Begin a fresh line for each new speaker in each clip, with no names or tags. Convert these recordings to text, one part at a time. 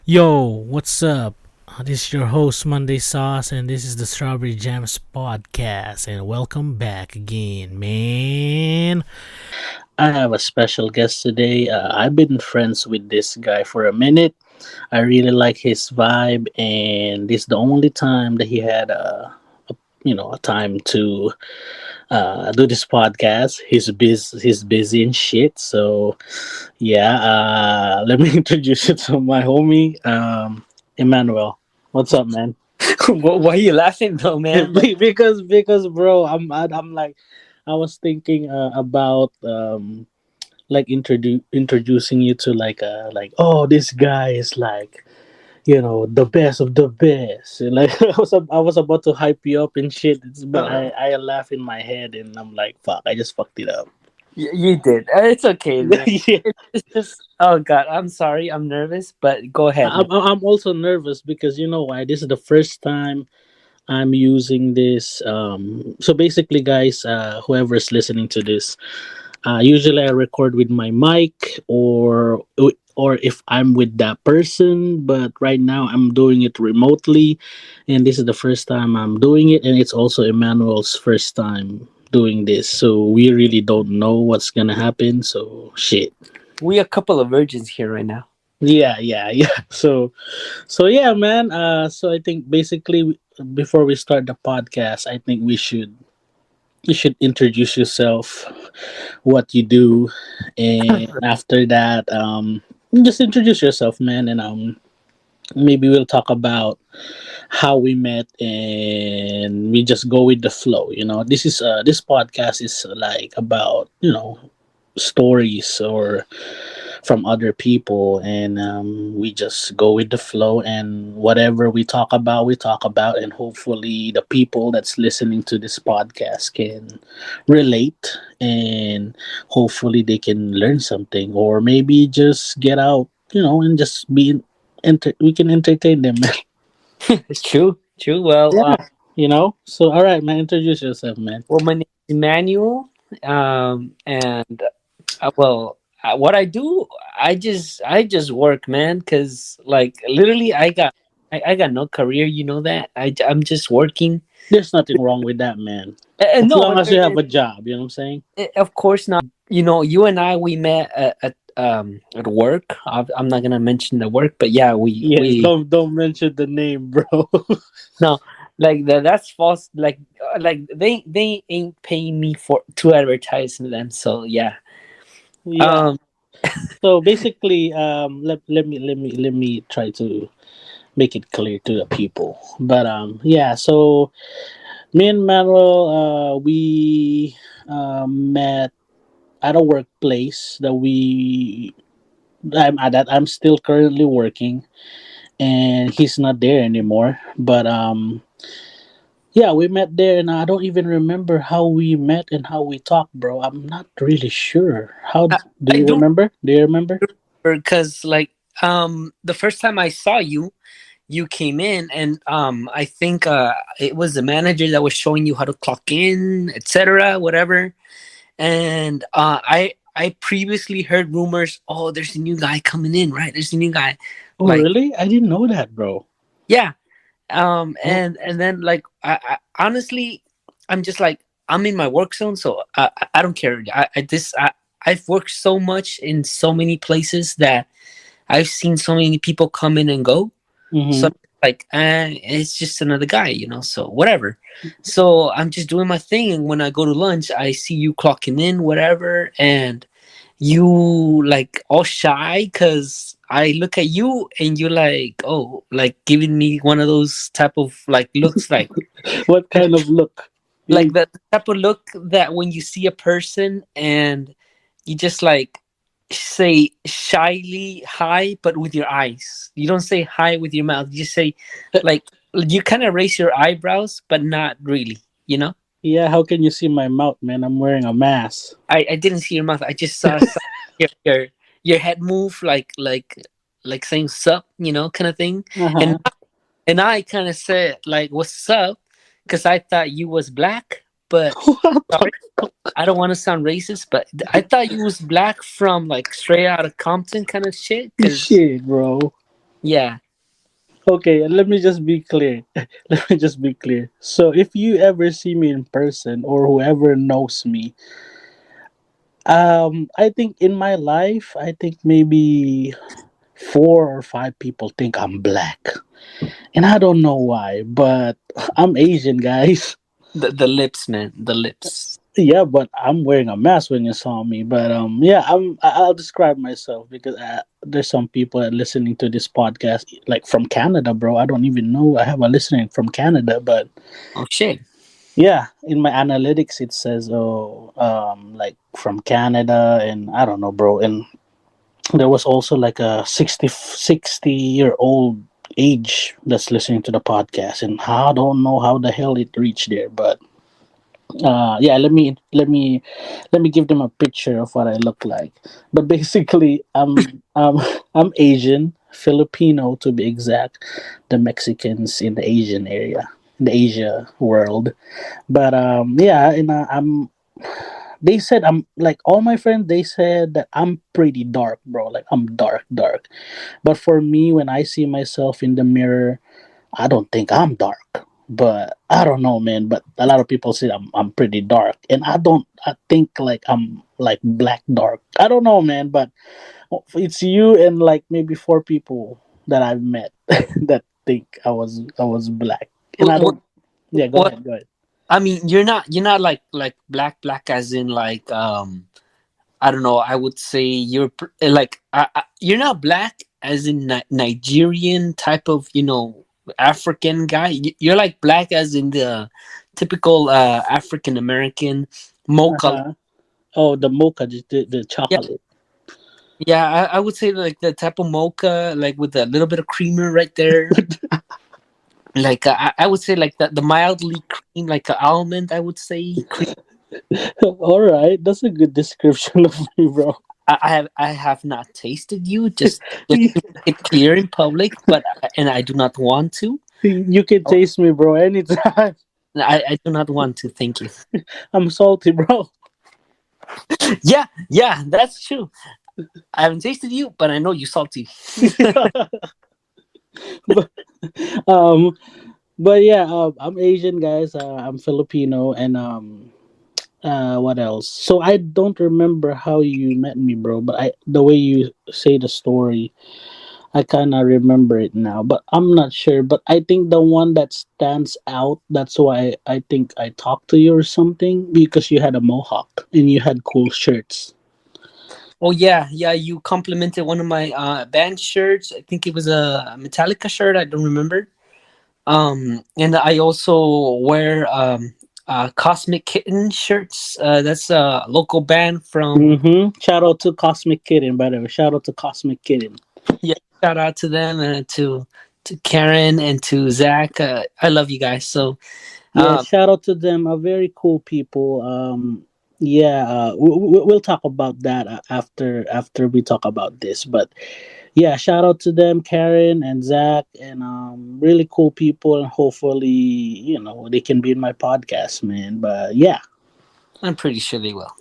Yo, what's up? This is your host Monday Sauce, and this is the Strawberry Jams podcast. And welcome back again, man. I have a special guest today. I've been friends with this guy for a minute. I really like his vibe, and this is the only time that he had a time to do this podcast. He's busy and shit. So yeah, let me introduce you to my homie, Emmanuel. What's up, man?
Why are you laughing though, man? Like,
because bro, I'm like, I was thinking about like introducing you to like, oh, this guy is like, the best of the best. And like I was about to hype you up and shit, but I laugh in my head and I'm like, fuck, I just fucked it up.
you did. It's okay, man.
Yeah.
It's just. Oh God, I'm sorry. I'm nervous, but go ahead, man.
I'm also nervous because you know why? This is the first time I'm using this. So basically, guys, whoever's listening to this, usually I record with my mic or if I'm with that person. But right now I'm doing it remotely, and this is the first time I'm doing it, and it's also Emmanuel's first time doing this. So we really don't know what's gonna happen. So shit.
We a couple of virgins here right now.
Yeah. So yeah, man. So I think basically before we start the podcast, I think you should introduce yourself, what you do, and after that, just introduce yourself, man, and maybe we'll talk about how we met, and we just go with the flow. This podcast is like about stories or from other people, and we just go with the flow, and whatever we talk about, and hopefully the people that's listening to this podcast can relate, and hopefully they can learn something, or maybe just get out, and just we can entertain them.
It's true. True. Well,
Yeah, so all right, man, introduce yourself, man.
my name is Emmanuel. And what I do, I just work, man. Cause like literally, I got no career. You know that. I'm just working.
There's nothing wrong with that, man,
And
as
no,
long as you have a job, you know what I'm saying.
of course not. You know, you and I we met at work. I'm not gonna mention the work, but yeah,
Yes,
we
don't mention the name, bro.
no, like that's false. Like they ain't paying me for to advertise them. So yeah.
Yeah.
Um.
So basically, let me try to make it clear to the people. But yeah. So me and Manuel, we met at a workplace that I'm still currently working, and he's not there anymore. But yeah, we met there, and I don't even remember how we met and how we talked, bro. I'm not really sure.
I,
Do
I
you
do
remember? Do you remember?
because like the first time I saw you, you came in and I think it was the manager that was showing you how to clock in, etc. Whatever. And I previously heard rumors. Oh, there's a new guy coming in, right? There's a new guy.
Oh,
Like
really? I didn't know that, bro.
yeah.
Oh,
And then like I honestly, I'm just like I'm in my work zone, so I don't care. I've worked so much in so many places that I've seen so many people come in and go. So
mm-hmm.
like, it's just another guy, So whatever. So I'm just doing my thing, and when I go to lunch, I see you clocking in, whatever, and you like all shy because I look at you and you like, oh, like giving me one of those type of like looks,
What kind of look?
like
You-
the type of look that when you see a person and you just like say shyly hi, but with your eyes. You don't say hi with your mouth. You say like you kind of raise your eyebrows, but not really. You know.
Yeah, how can you see my mouth, man? I'm wearing a mask.
I didn't see your mouth. I just saw your head move like saying sup, kind of thing. And
Uh-huh.
and I kind of said like what's up because I thought you was black, but
What the
sorry, I don't want to sound racist, but I thought you was black from like straight out of Compton kind of shit. Because
shit, bro?
Yeah.
Okay, let me just be clear. Let me just be clear. So if you ever see me in person or whoever knows me, I think in my life, I think maybe 4 or 5 people think I'm black. And I don't know why, but I'm Asian, guys.
The lips, man. The lips.
Yeah, but I'm wearing a mask when you saw me. But yeah, I'll describe myself because there's some people that listening to this podcast like from Canada, bro. I don't even know I have a listening from Canada, but
Oh shit.
yeah, in my analytics it says like from Canada, and I don't know, bro. And there was also like a 60 year old age that's listening to the podcast, and I don't know how the hell it reached there, but yeah, let me give them a picture of what I look like. But basically, I'm Asian, Filipino to be exact, the Mexicans in the Asian area, in the Asia world. But yeah, and they said I'm like all my friends. They said that I'm pretty dark, bro. Like I'm dark, dark. But for me, when I see myself in the mirror, I don't think I'm dark, but I don't know, man. But a lot of people say I'm pretty dark, and I don't. I think like I'm like black dark. I don't know, man. But it's you and like maybe 4 people that I've met that think I was black, and I
What?
don't. Yeah, go
What?
ahead, go ahead.
I mean, you're not like black as in like I don't know. I would say like you're not black as in Nigerian type of African guy. You're like black as in the typical African American
Uh
mocha.
huh. Oh, the mocha, the
Yeah,
chocolate.
yeah. I would say like the type of mocha, like with a little bit of creamer right there. Like I would say like the mildly cream, like a almond. I would say cream.
All right, that's a good description of me, bro.
I have not tasted you just to make it clear in public, but and I do not want to.
You can
Oh,
taste me, bro, anytime.
I do not want to. Thank you.
I'm salty, bro.
Yeah, yeah, that's true. I haven't tasted you, but I know you salty.
but um, but yeah, I'm Asian, guys. I'm Filipino, and what else? So I don't remember how you met me, bro. But the way you say the story, I kind of remember it now. But I'm not sure. But I think the one that stands out. That's why I think I talked to you or something because you had a mohawk and you had cool shirts.
Oh yeah, yeah. You complimented one of my band shirts. I think it was a Metallica shirt. I don't remember. And I also wear Cosmic Kitten shirts. That's a local band from.
Mm-hmm. Shout out to Cosmic Kitten, by the way. Shout out to Cosmic Kitten.
Yeah, shout out to them and to Karen and to Zach. I love you guys. So
Yeah,
um,
shout out to them. Are very cool people. Yeah, we'll talk about that after we talk about this. But yeah, shout out to them, Karen and Zach, and really cool people. And hopefully, they can be in my podcast, man. But yeah,
I'm pretty sure they will.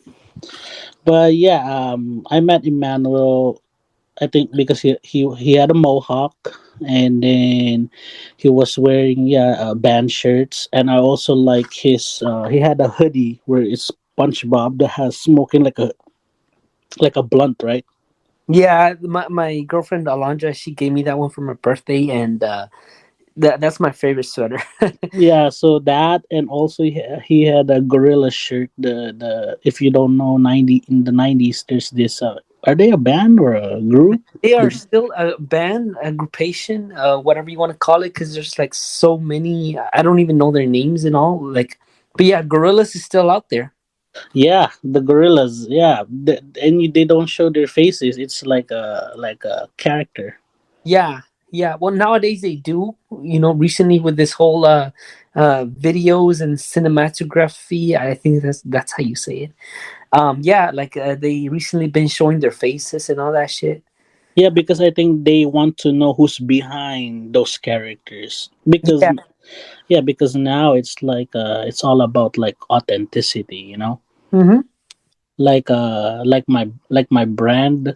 I met Emmanuel. I think because he had a mohawk, and then he was wearing band shirts, and I also like his he had a hoodie where it's SpongeBob that has smoking like a blunt, right?
Yeah, my girlfriend Alondra, she gave me that one for my birthday, and that's my favorite sweater.
Yeah, so that, and also he had a gorilla shirt. The if you don't know, 90s there's this are they a band or a group?
They are still a band, a groupation, whatever you want to call it, because there's like so many. I don't even know their names and all. Like, but yeah, Gorillas is still out there.
Yeah, the gorillas. Yeah, they don't show their faces. It's like a character.
Yeah, yeah. Well, nowadays they do. Recently with this whole videos and cinematography, I think that's how you say it. Yeah, like they recently been showing their faces and all that shit.
Yeah, because I think they want to know who's behind those characters. Because
Yeah.
yeah, because now it's all about like authenticity.
Mm-hmm.
Like my brand.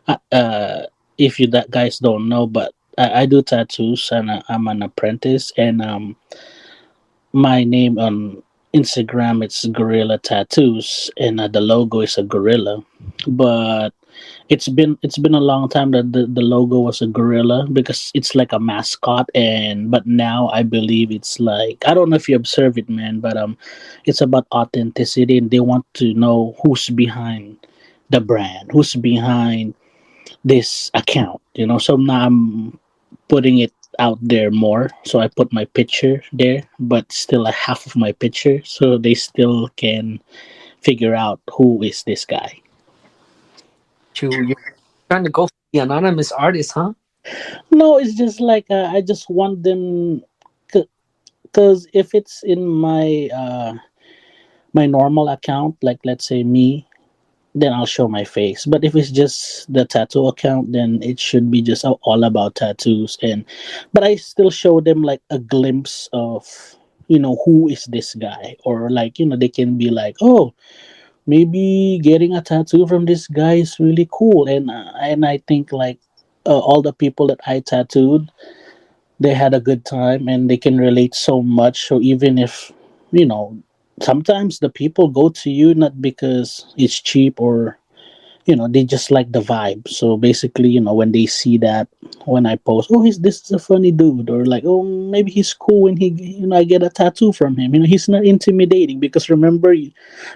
Uh, uh if you that guys don't know, but I do tattoos, and I'm an apprentice. And my name on Instagram it's Gorilla Tattoos, and the logo is a gorilla. But it's been a long time that the logo was a gorilla because it's like a mascot. And but now I believe it's like, I don't know if you observe it, man, but it's about authenticity, and they want to know who's behind the brand, who's behind this account, so now I'm putting it out there more. So I put my picture there, but still a half of my picture, so they still can figure out who is this guy.
You're trying to go for the anonymous artist, huh?
No, it's just like I just want them, because if it's in my normal account, like let's say me, then I'll show my face. But if it's just the tattoo account, then it should be just all about tattoos. And but I still show them like a glimpse of, who is this guy, or like, they can be like, oh, maybe getting a tattoo from this guy is really cool. And I think like all the people that I tattooed, they had a good time and they can relate so much. So even if, you know sometimes the people go to you not because it's cheap, or they just like the vibe. So basically, when they see that, when I post, oh, this is a funny dude, or like, oh, maybe he's cool when I get a tattoo from him. He's not intimidating. Because remember,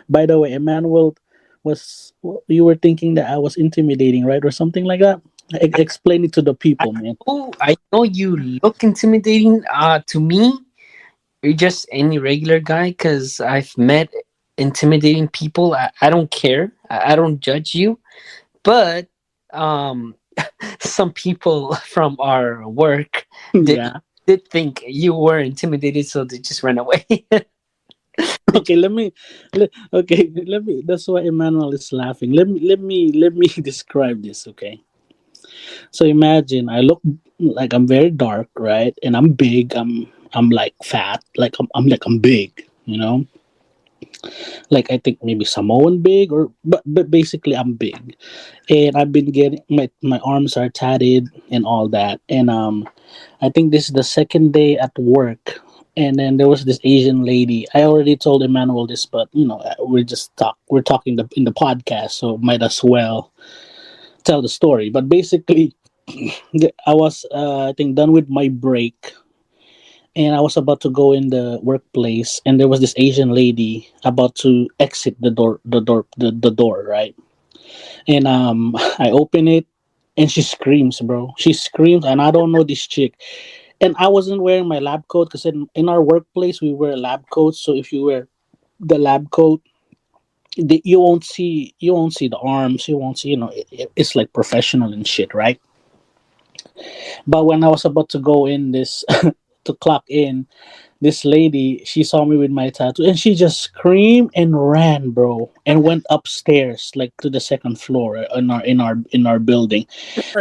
by the way, Emmanuel, you were thinking that I was intimidating, right, or something like that. Explain it to the
I
people, man.
I know you look intimidating. To me, you're just any regular guy because I've met intimidating people. I don't care. I don't judge you. But um, some people from our work did
Yeah.
did think you were intimidated, so they just ran away. They
Okay, okay, let me. That's why Emmanuel is laughing. Let me describe this. Okay, so imagine I look like I'm very dark, right? And I'm big. I'm like fat. Like I'm big. Like I think maybe Samoan big, but basically I'm big. And I've been getting my arms are tatted and all that. And I think this is the second day at work. And then there was this Asian lady. I already told Emmanuel this, but we're talking in the podcast, so might as well tell the story. But basically, I was I think done with my break, and I was about to go in the workplace, and there was this Asian lady about to exit the door, right? And I open it, and she screams, bro. She screams, and I don't know this chick. And I wasn't wearing my lab coat because in our workplace we wear lab coats. So if you wear the lab coat, you won't see the arms. You won't see. It's like professional and shit, right? But when I was about to go in this to clock in, this lady, she saw me with my tattoo, and she just screamed and ran, bro, and went upstairs like to the second floor in our building.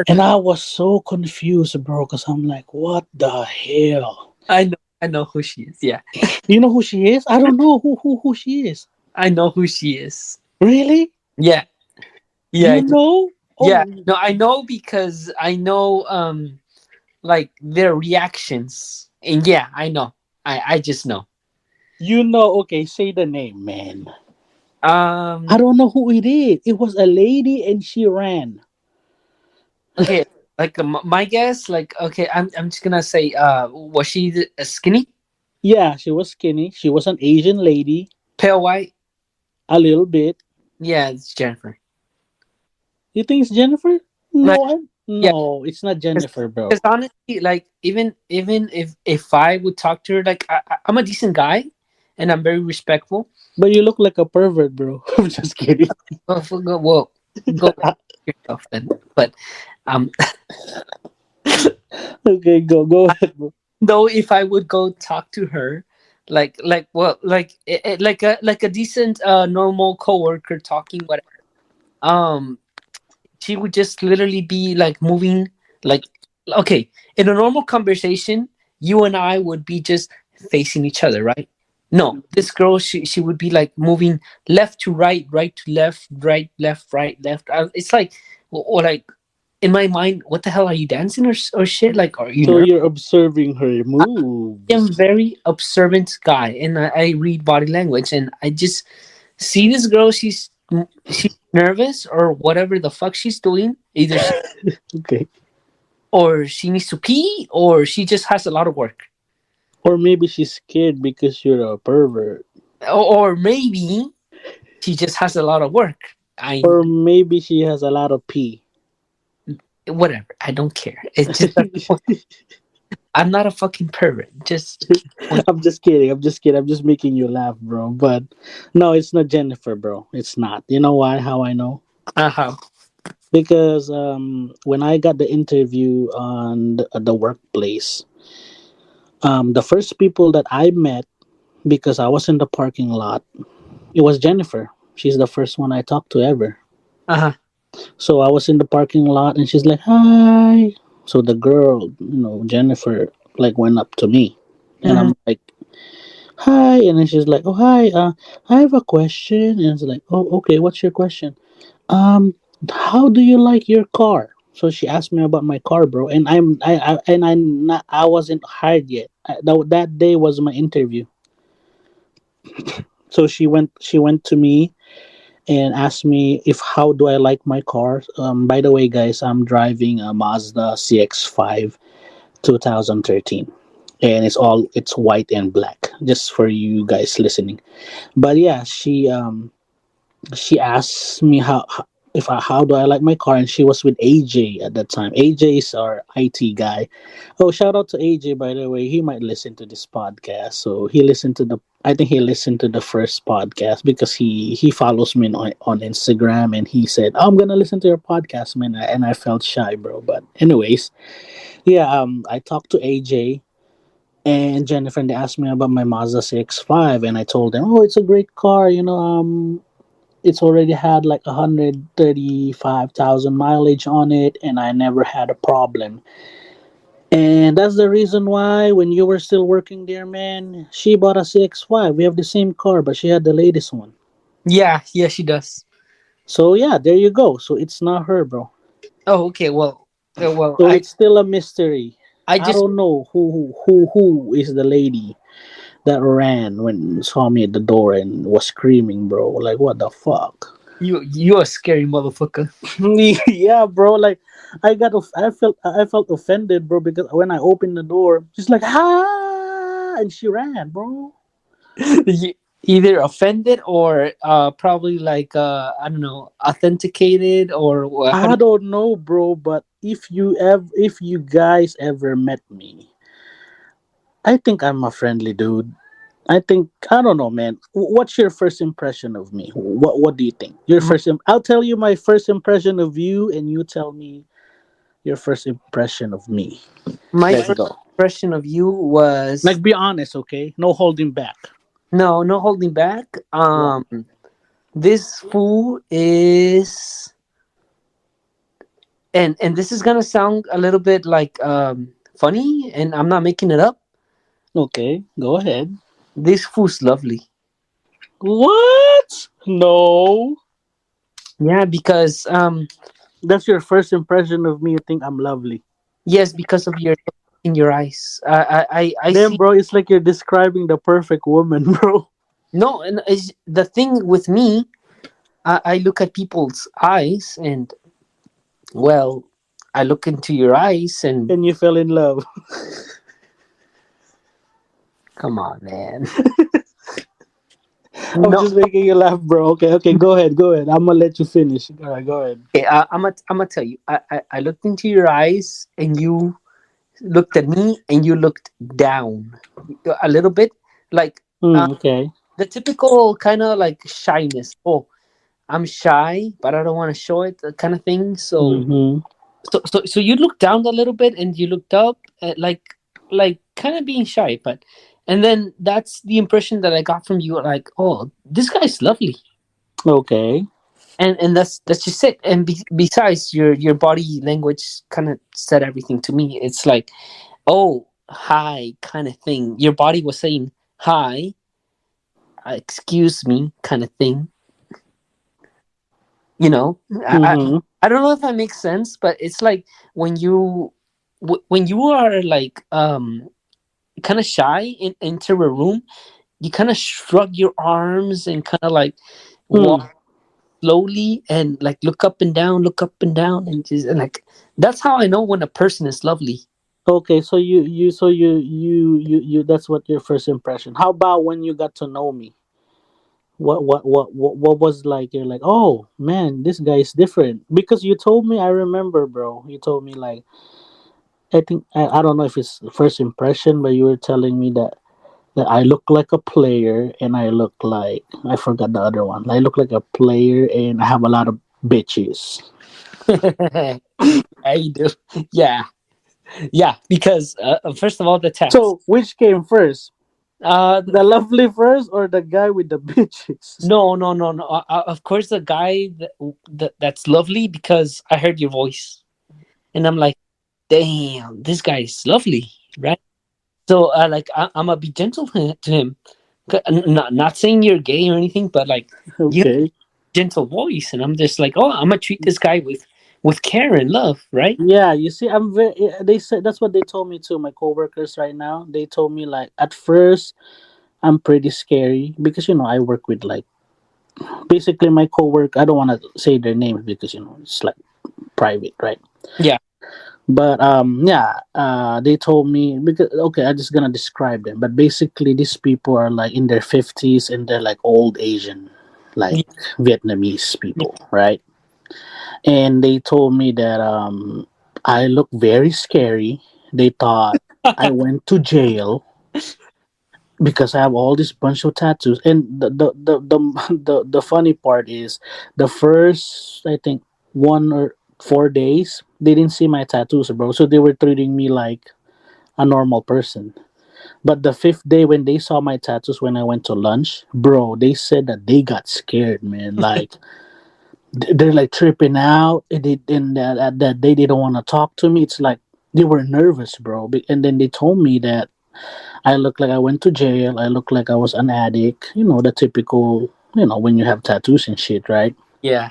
And I was so confused, bro, because I'm like, what the hell?
I know who she is. Yeah,
You know who she is? I don't know who she is.
I know who she is.
Really?
Yeah, yeah,
You know?
yeah.
Oh,
No, I know because I know like their reactions, and yeah, I know. I just know.
you know. Okay, say the name, man. I
Um.
don't know who it is. It was a lady and she ran.
Okay. Like my guess, like okay, I'm just gonna say, was she skinny,
Yeah, she was skinny. She was an Asian lady,
pale white?
a little bit.
Yeah, it's Jennifer.
You think it's Jennifer?
Like
No,
yeah,
no, it's not Jennifer,
because
bro.
honestly, like even if I would talk to her, like I'm a decent guy, and I'm very respectful.
But you look like a pervert, bro. I'm just kidding.
Well, go yourself then. But um,
Okay, go ahead, bro.
though if I would go talk to her, like a decent normal coworker talking, whatever. Um, she would just literally be like moving, like okay, in a normal conversation, you and I would be just facing each other, right? No, this girl, she would be like moving left to right, right to left, right left, right left. It's like, or like in my mind, what the hell are you dancing or shit? Like, are you
So
nervous?
you're observing her
I am
moves.
very observant guy, and I read body language, and I just see this girl. She's nervous or whatever the fuck she's doing. Either she,
Okay.
or she needs to pee, or she just has a lot of work,
Or maybe she's scared because you're a pervert.
or maybe she just has a lot of work. I
Or maybe she has a lot of pee.
whatever. I don't care. It's just that I'm not a fucking pervert. Just
I'm just kidding. I'm just kidding. I'm just making you laugh, bro. But no, it's not Jennifer, bro. It's not. You know why? How I know?
uh-huh.
Because when I got the interview on the workplace, the first people that I met, because I was in the parking lot, it was Jennifer. She's the first one I talked to ever.
Uh-huh.
So I was in the parking lot and she's like, "Hi." So the girl, Jennifer, like went up to me. And
Hmm.
I'm like, "Hi." And then she's like, "Oh, hi. I have a question." And it's like, "Oh, okay. What's your question?" Um, how do you like your car? So she asked me about my car, bro. And I wasn't hired yet. That day was my interview. So she went to me and asked me if how do I like my car. By the way, guys, I'm driving a Mazda CX-5 2013, and it's white and black. Just for you guys listening. But yeah, she asked me how do I like my car, and she was with AJ at that time. AJ is our IT guy. Oh, shout out to AJ, by the way. He might listen to this podcast. So he listened to the I think he listened to the first podcast because he follows me on Instagram, and he said, "Oh, I'm gonna listen to your podcast, man." And I felt shy, bro. But anyways, yeah, I talked to AJ and Jennifer, and they asked me about my Mazda CX-5, and I told them, "Oh, it's a great car, it's already had like 135,000 mileage on it, and I never had a problem." And that's the reason why when you were still working there, man, she bought a CX-5. We have the same car, but she had the latest one.
Yeah, yeah, she does.
So yeah, there you go. So it's not her, bro.
Oh, okay. Well,
So it's still a mystery.
I
I
just
don't know who is the lady that ran when saw me at the door and was screaming, bro. Like what the fuck?
you a scary motherfucker.
Yeah, bro. Like I felt offended, bro, because when I opened the door, she's like, "Ha!" and she ran, bro.
Either offended or probably like I don't know, authenticated or how do
I don't know, bro, but if you guys ever met me, I think I'm a friendly dude. I don't know, man. What's your first impression of me? What do you think?
you,
I'll tell you my first impression of you, and you tell me your first impression of me.
my
Let's
first
go.
impression of you was
Like, be honest, okay? No holding back.
no holding back.
Yeah.
This fool is, and this is gonna sound a little bit like funny, and I'm not making it up.
Okay, go ahead.
This fool's lovely.
What? No.
Yeah, because
That's your first impression of me. You think I'm lovely.
yes, because of your in your eyes. I
Damn,
see.
bro, it's like you're describing the perfect woman, bro.
No, and the thing with me, I look at people's eyes, and well, I look into your eyes, and
And you fell in love.
come on, man.
I'm
No,
just making you laugh, bro. Okay, okay, go ahead, go ahead. I'm gonna let you finish. All right, go ahead.
okay, I'm gonna tell you. I looked into your eyes, and you looked at me, and you looked down a little bit, like
Okay.
the typical kind of like shyness. Oh, I'm shy, but I don't want to show it, kind of thing. So
Mm-hmm.
so you looked down a little bit and you looked up like kind of being shy, but and then that's the impression that I got from you, like, oh, this guy's lovely.
Okay.
And that's just it. And besides, your body language kind of said everything to me. It's like, oh, hi, kind of thing. Your body was saying hi, excuse me, kind of thing. You know,
Mm-hmm.
I don't know if that makes sense, but it's like when when you are like kind of shy into a room, you kind of shrug your arms and kind of like
Hmm.
walk slowly and like look up and down, and just and like that's how I know when a person is lovely.
Okay, so you that's what your first impression. How about when you got to know me? What was like you're like, "Oh, man, this guy is different." Because you told me, I remember, bro. You told me like I think I don't know if it's first impression, but you were telling me that I look like a player and I look like I forgot the other one. I look like a player and I have a lot of bitches.
Yeah, you do. Yeah, yeah. Because first of all, the tats.
So which came first?
Uh,
The lovely first or the guy with the bitches?
no, no, no, no. Of course, the guy that's lovely because I heard your voice, and I'm like, damn, this guy is lovely, right? So, like, I'm gonna be gentle to him. Not saying you're gay or anything, but like, you have
Okay.
a gentle voice, and I'm just like, oh, I'm gonna treat this guy with care and love, right?
Yeah, you see, I'm very. They said that's what they told me too. My coworkers right now, they told me like at first I'm pretty scary because I work with like basically my coworker. I don't want to say their names because it's like private, right?
Yeah,
But yeah, they told me because okay, I'm just gonna describe them. But basically, these people are like in their 50s and they're like old Asian, like
yeah,
Vietnamese
yeah.
people, right? And they told me that I look very scary. They thought I went to jail because I have all this bunch of tattoos. And the funny part is the first I think 1 or 4 days they didn't see my tattoos, bro. So they were treating me like a normal person. But the fifth day when they saw my tattoos when I went to lunch, bro, they said that they got scared, man. Like they're like tripping out and that they didn't want to talk to me. It's like they were nervous, bro. And then they told me that I look like I went to jail. I look like I was an addict. The typical, when you have tattoos and shit, right?
Yeah.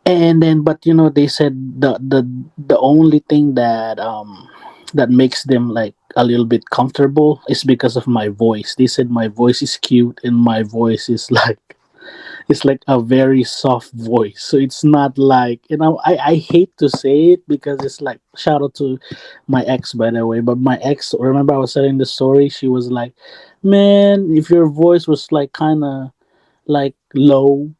And then, but they said the only thing that makes them like a little bit comfortable is because of my voice. They said my voice is cute and my voice is like it's like a very soft voice. So it's not like I hate to say it because it's like shout out to my ex by the way. But my ex, remember I was telling the story, she was like, man, if your voice was like kinda like low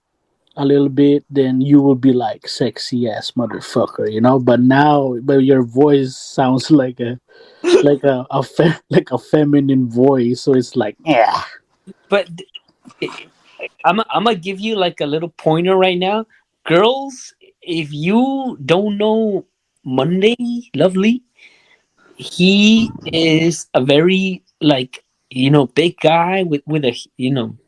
a little bit, then you will be like sexy ass motherfucker. But now but your voice sounds like like a feminine voice, so it's like yeah.
But I'm gonna give you like a little pointer right now, girls. If you don't know Monday, lovely, he is a very like big guy with a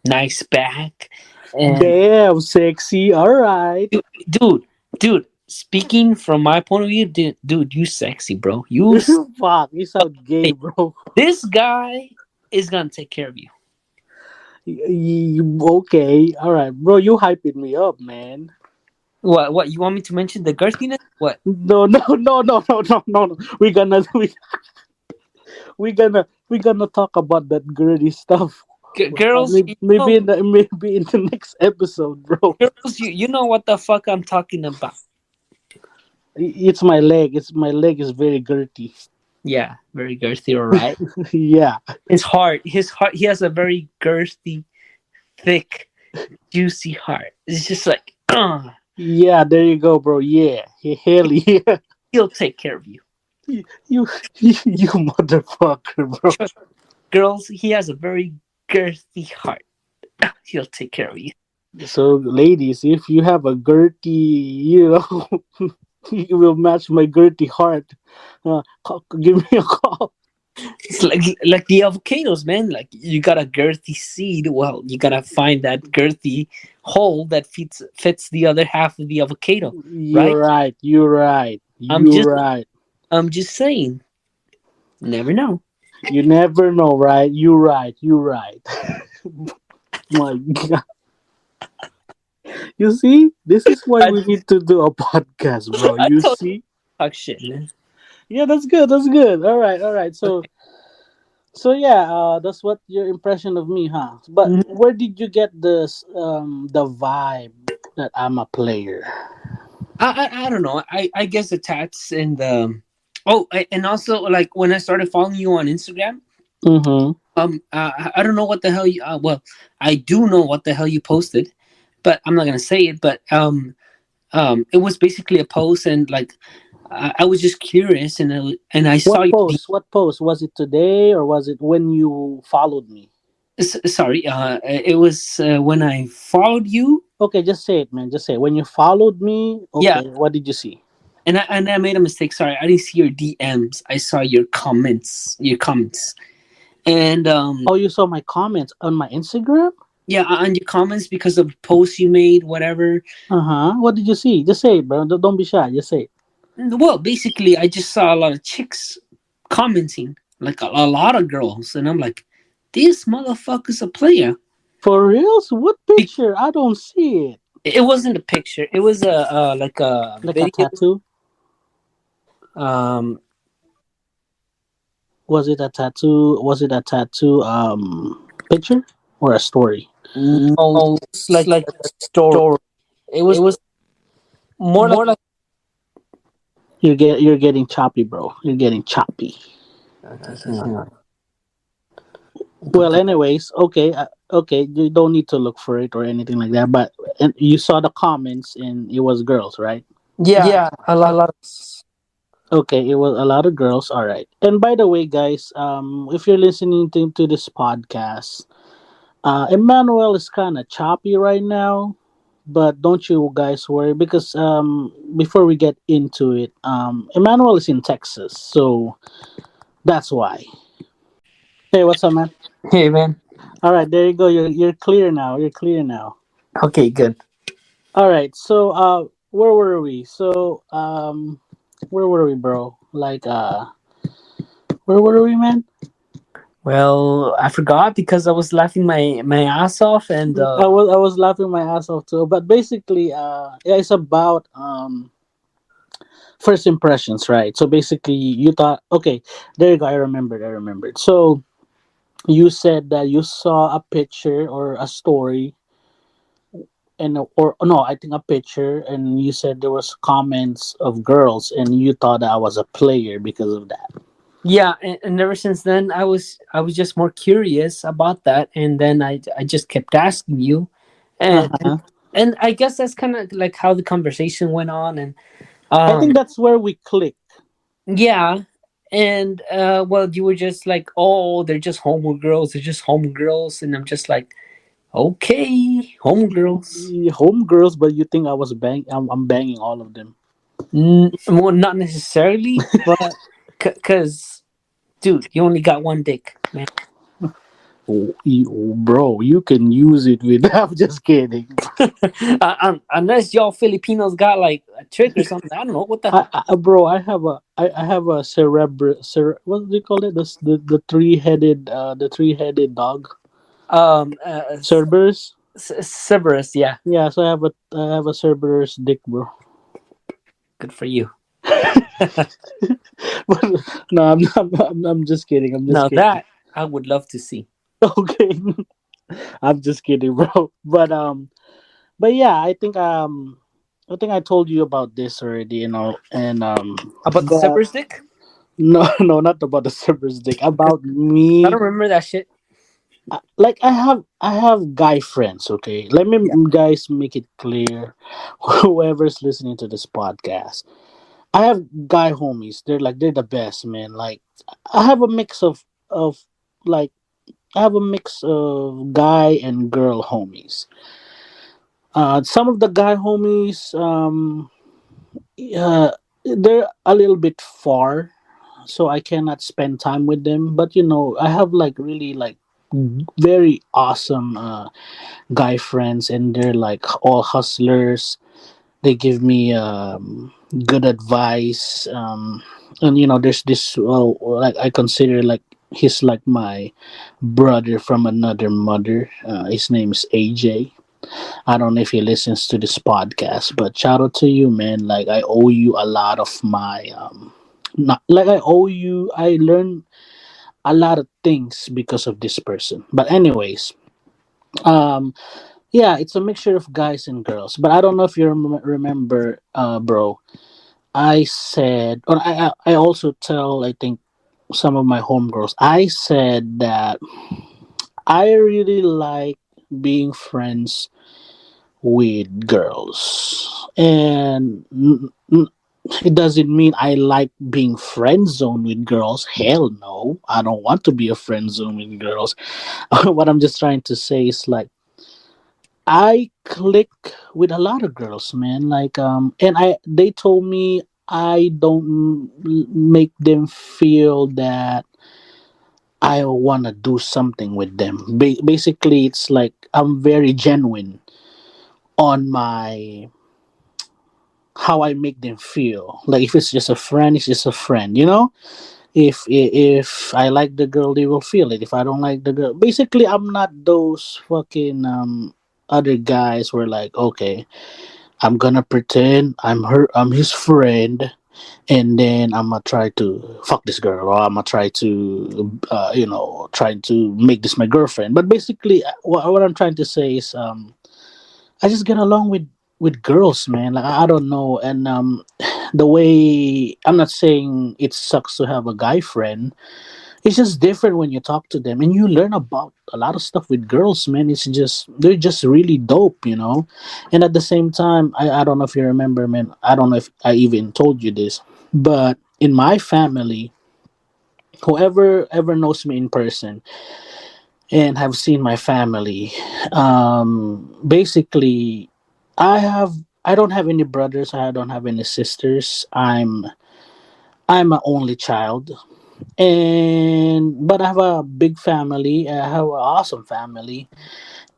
nice back, and
Damn sexy, all right.
dude, dude. Speaking from my point of view, dude, you sexy, bro.
Fuck, you sound gay, bro.
This guy is gonna take care of you.
Okay, all right, bro. You hyping me up, man.
What you want me to mention the girthiness? What?
No, no, no, no, no, no, no, no. We gonna talk about that girly stuff.
Girls,
Maybe in the next episode, bro.
girls, you know what the fuck I'm talking about.
It's my leg. My leg is very girthy.
Yeah, very girthy, all right.
Yeah,
His heart, he has a very girthy, thick, juicy heart. It's just like,
yeah. There you go, bro. Yeah, hell yeah.
he'll take care of you.
You motherfucker, bro.
Girls, he has a very girthy heart. He'll take care of you.
So, ladies, if you have a girthy, you will match my girthy heart. Give me a call.
It's like the avocados, man. Like you got a girthy seed. Well, you gotta find that girthy hole that fits the other half of the avocado,
You're
right?
right. You're right.
I'm
You're
just
right.
I'm just saying. Never know.
You never know, right? You're right. You're right. My God. You see, this is why
I,
we need to do a podcast, bro.
I
You
told
see?
you talk shit, man.
Yeah, that's good. That's good. All right, all right. So,
Okay.
so yeah, that's what your impression of me, huh? But
Mhm.
where did you get this, the vibe that I'm a player?
I don't know. I guess the tats and the and also like when I started following you on Instagram.
Mm-hmm.
I don't know what the hell you. Well, I do know what the hell you posted, but I'm not gonna say it. But it was basically a post, and like I was just curious, and I saw
What
your
post? What post? Was it today or was it when you followed me?
sorry. It was when I followed you.
Okay, just say it, man. Just say it. When you followed me.
Yeah,
Okay, what did you see?
and I made a mistake. Sorry, I didn't see your DMs. I saw your comments. Your comments, and
Oh, you saw my comments on my Instagram?
yeah, on your comments because of posts you made, whatever.
Uh huh. What did you see? Just say it, bro. Don't be shy. Just say it.
Well, basically, I just saw a lot of chicks commenting, like a lot of girls, and I'm like, this motherfucker's a player.
For reals? What
It,
picture? I don't see it.
it wasn't a picture; it was a like a
Like a
video.
tattoo?
Um,
Was it a tattoo? Was it a tattoo picture or a story?
no, it's like a story. It was more like
You're getting choppy, bro. You're getting choppy.
okay. Hang on.
Well, anyways, okay, okay. You don't need to look for it or anything like that. But and you saw the comments, and it was girls, right?
Yeah, a lot.
Okay, it was a lot of girls. All right. And by the way, guys, if you're listening to this podcast, Emmanuel is kind of choppy right now, but don't you guys worry because before we get into it, Emmanuel is in Texas, so that's why. Hey, what's up, man?
Hey, man.
All right, there you go. You're clear now. You're clear now.
Okay, good.
All right. So where were we? So where were we, bro? Like where were we, man?
Well, I forgot because I was laughing my ass off, and
I was laughing my ass off too. But basically, yeah, it's about first impressions, right? So basically, you thought, okay, there you go. I remembered. I remembered. So you said that you saw a picture or a story, and or no, I think a picture, and you said there was comments of girls, and you thought that I was a player because of that.
yeah, and ever since then, I was just more curious about that, and then I just kept asking you,
Uh
and
huh.
and I guess that's kind of like how the conversation went on, and
I think
um
that's where we click.
yeah, and well, you were just like, oh, they're just homegirls, they're just homegirls, and I'm just like, okay, homegirls.
Homegirls, but you think I was I'm banging all of them.
Well, not necessarily, but because dude, you only got one dick, man.
Oh, bro, you can use it with. I'm just kidding.
Unless y'all Filipinos got like a trick or something. I don't know what the
Bro, I have a what do you call it? The three headed dog.
um uh,
Cerberus.
Cerberus. Yeah,
Yeah, so I have a Cerberus dick, bro.
good for you.
But no, I'm just kidding. I'm just
Now
kidding.
that I would love to see.
Okay, I'm just kidding, bro. But yeah, I think I told you about this already, and
About the
but
Cerberus dick?
no, no, not about the Cerberus dick.
Because
About
I
me.
don't remember that shit.
Like I have guy friends. Okay, let me
Yeah.
guys make it clear. Whoever's listening to this podcast, I have guy homies. They're the best, man. Like I have a mix of like I have a mix of guy and girl homies. Some of the guy homies, uh, they're a little bit far, so I cannot spend time with them. But I have like really like very awesome guy friends, and they're like all hustlers. They give me good advice, and there's this, well, like I consider like he's like my brother from another mother. His name is AJ. I don't know if he listens to this podcast, but shout out to you, man. Like I owe you a lot of my not like I owe you. I learned a lot of things because of this person. But anyways, um, yeah, it's a mixture of guys and girls. But I don't know if you remember, bro. I said, or I also tell, I think, some of my homegirls. I said that I really like being friends with girls, and it doesn't mean I like being friend zone with girls. Hell no, I don't want to be a friend zone with girls. What I'm just trying to say is like I click with a lot of girls, man. Like and I they told me I don't make them feel that I want to do something with them. Basically, it's like I'm very genuine on my how I make them feel. Like if it's just a friend, it's just a friend, you know. If I like the girl, they will feel it. If I don't like the girl, basically, I'm not those fucking other guys where like, okay, I'm gonna pretend I'm his friend, and then I'm gonna try to fuck this girl, or I'm gonna try to try to make this my girlfriend. But basically, what I'm trying to say is I just get along with girls, man. Like I don't know, and the way I'm not saying it sucks to have a guy friend. It's just different when you talk to them, and you learn about a lot of stuff with girls, man. It's just they're just really dope, you know. And at the same time, I don't know if you remember, man. I don't know if I even told you this, but in my family, whoever ever knows me in person and have seen my family, basically I don't have any brothers, I don't have any sisters. I'm an only child, and but I have a big family. I have an awesome family,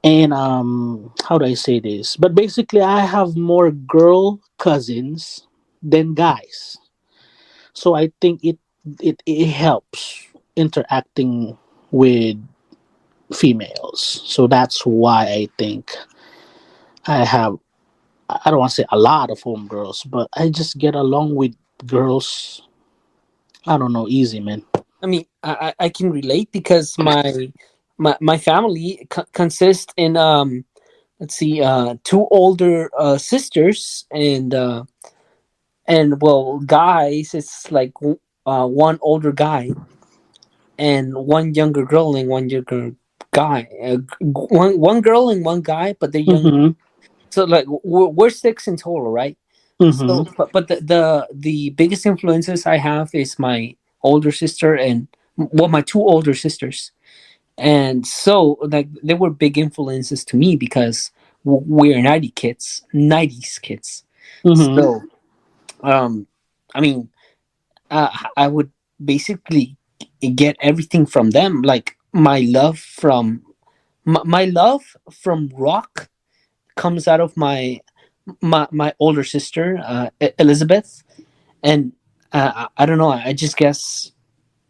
and how do I say this? But basically, I have more girl cousins than guys, so I think it helps interacting with females. So that's why I think I have, I don't want to say a lot of homegirls, but I just get along with girls. I don't know, easy, man.
I mean, I can relate because my family consists in let's see, two older sisters, and well, guys, it's like one older guy and one younger girl and one younger guy. One girl and one guy, but they're young.
Mm-hmm.
So like we're six in total, right? So,
Mm-hmm.
but the biggest influences I have is my older sister and well, my two older sisters, and so like they were big influences to me because we're 90s kids.
Mm-hmm.
So, um, I mean, I would basically get everything from them, like my love from rock comes out of my older sister, Elizabeth, and I don't know. I just guess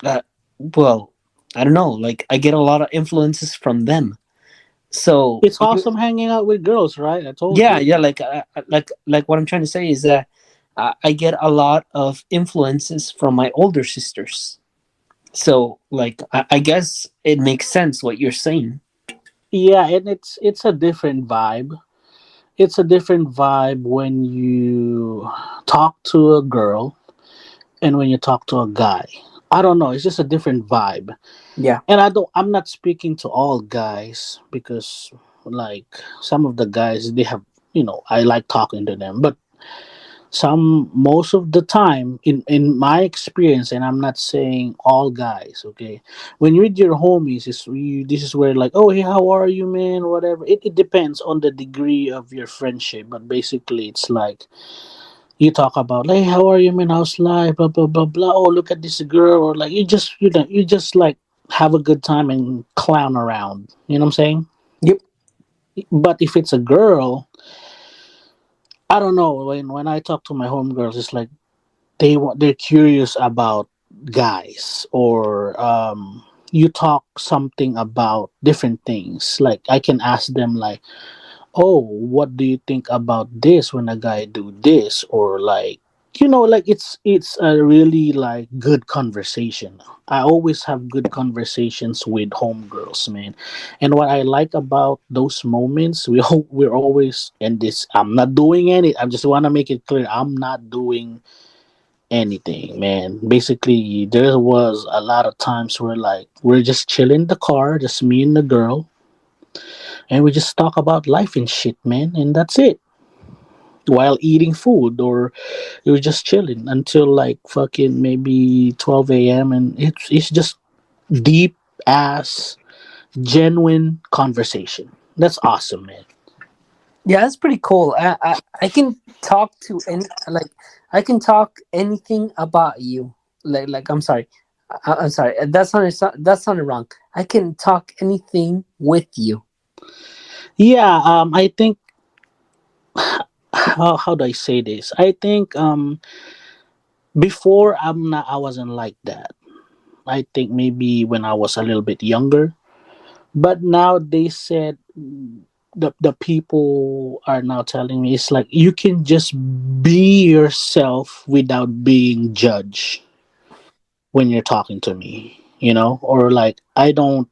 that well, I don't know. Like I get a lot of influences from them. So
It's awesome hanging out with girls, right? I told
yeah,
you.
yeah. Like what I'm trying to say is that I get a lot of influences from my older sisters. So like I guess it makes sense what you're saying.
Yeah, and it's a different vibe. It's a different vibe when you talk to a girl and when you talk to a guy. I don't know, it's just a different vibe.
Yeah.
And I'm not speaking to all guys because like some of the guys they have, I like talking to them, but some most of the time in my experience, and I'm not saying all guys, okay, when you're with your homies this is where like, oh hey, how are you, man, whatever. It depends on the degree of your friendship, but basically it's like you talk about, hey, how are you, man, how's life, blah blah blah blah, oh look at this girl, or like you just like have a good time and clown around, you know what I'm saying.
Yep.
But if it's a girl, I don't know, when I talk to my homegirls, it's like they're curious about guys, or you talk something about different things, like I can ask them like, oh, what do you think about this when a guy do this, or like, like it's a really like good conversation. I always have good conversations with homegirls, man. And what I like about those moments, we're always, and this, I'm not doing any, I just want to make it clear, I'm not doing anything, man. Basically, there was a lot of times where like we're just chilling in the car, just me and the girl, and we just talk about life and shit, man, and that's it. While eating food, or you're just chilling until like fucking maybe 12 a.m., and it's just deep ass genuine conversation. That's awesome, man.
Yeah, that's pretty cool. I can talk to any like I can talk anything about you. Like I'm sorry, I'm sorry. That sounded wrong. I can talk anything with you.
Yeah, I think, how do I say this? I think before, I wasn't like that. I think maybe when I was a little bit younger. But now they said, the people are now telling me it's like you can just be yourself without being judged when you're talking to me, or like I don't